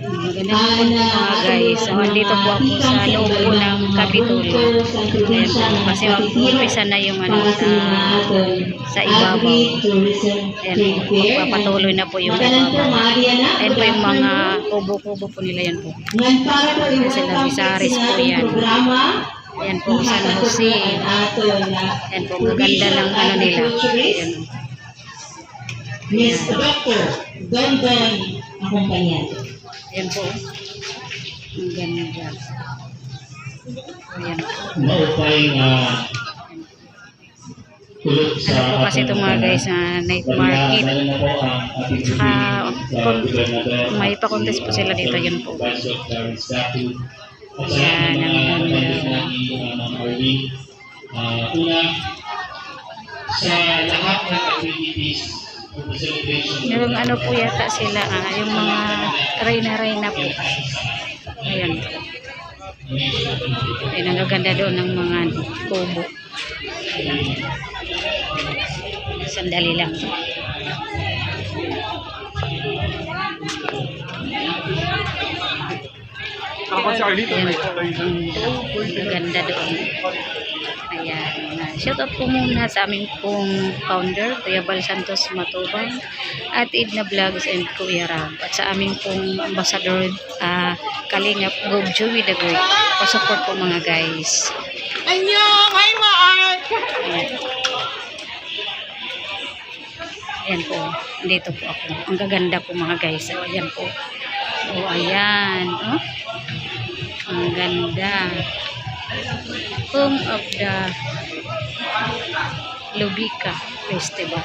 Magandang hapon po mga guys. So, andito po ako sa loob po ng Kapitulo. Ayan po. Kasi mag-umpisa na yung sa ibabaw. Ayan po. Magpapatuloy na po yung ibabaw. Ayan po yung mga kubo-kubo po nila yan po. Kasi Labisaris po yan. Ayan po San Jose. Ayan po. Maganda ng ano nila. Ayan. Miss Dr. Dondon Acompanyan. Ayan po. Ang ganda. Ayan. Maupay tulog sa ano po kasi itong mga guys na night market. May pa-contest po sila dito. Yun po. Ayan. Ang ganda. Una, sa lahat ng activities, yung ano po yata sila, yung mga reyna-reyna po. Ayan. Ayan, ang gaganda doon ng mga kubo. Sandali lang. Ayan, ganda doon. Ayan. Shoutout po muna sa aming pong founder, Kuya Bal Santos Matubang, at Edna Vlogs and Kuya Rab. At sa aming pong ambassador, Kalingap Gob Joey the Great. Pasupport po mga guys. Annyeong! Hi, Maan! Ayan. Ayan po. Dito po ako. Ang gaganda po mga guys. So, ayan po. Oh, ayan. Oh. Ang ganda. Home of the Lubika Festival.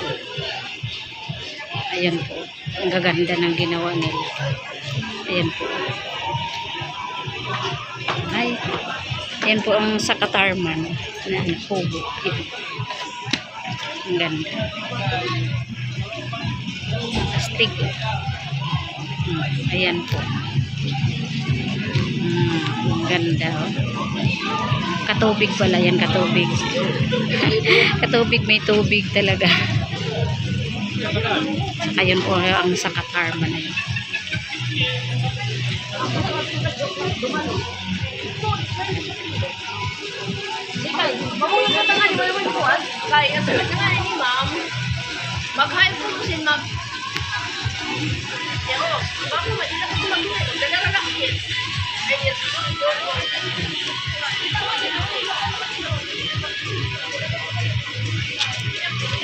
Ayan po. Ang gaganda ng ginawa nila. Ayan po. Ay. Ayan po ang Sakatarman na kubo. Ang ganda. Astig. Ayan po. Ang ganda. Oh. Katubig pala yan, katubig. Katubig, may tubig talaga. Ayun po ang Sakatarman na yun. Mamulong na tangan, wala mo buwan. Kaya sa tangan ni ma'am. Mag-high po si ma'am. Yan o, bako mailak ko lang yun. Dala-dala ko yun. Ay, yes.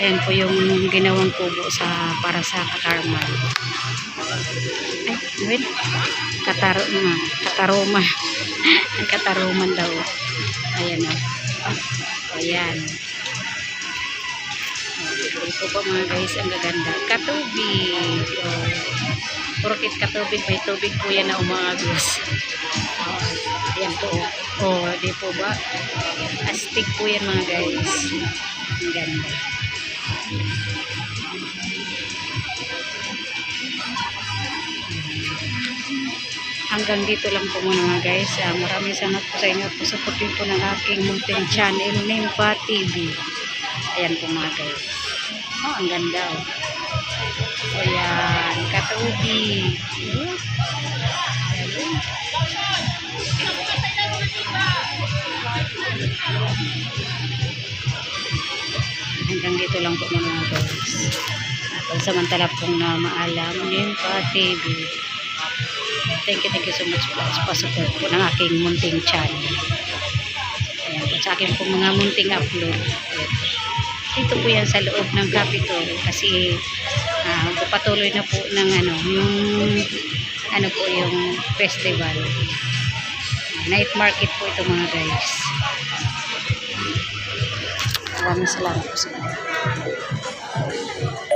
Ayan po yung ginawang kubo para sa Katarman. Ay, wait. Kataruman. Ang Kataruman daw. Ayan o. Ayan. Ito po mga guys, ang gaganda. Katubig. Oh. Porkit katubig, may tubig po yan na umagos. Oh, ayan po. Oh, di po ba? Astig po yan mga guys. Ang ganda. Hanggang dito lang po muna mga guys. Maraming salamat po sa inyo. Suportin po ng aking munting channel, Nimpa TV. Ayan po mga guys. Oh, ang ganda oh. Ayan, katubig. Hanggang dito lang po muna mga guys. At samantala pong na maalam, Nimpa TV. Thank you so much po sa support po ng aking munting channel. Ayan po, sa aking po mga munting upload. Dito po yan sa loob ng Capitol kasi patuloy na po ng yung festival. Night market po ito mga guys. Maraming salamat po sa inyo.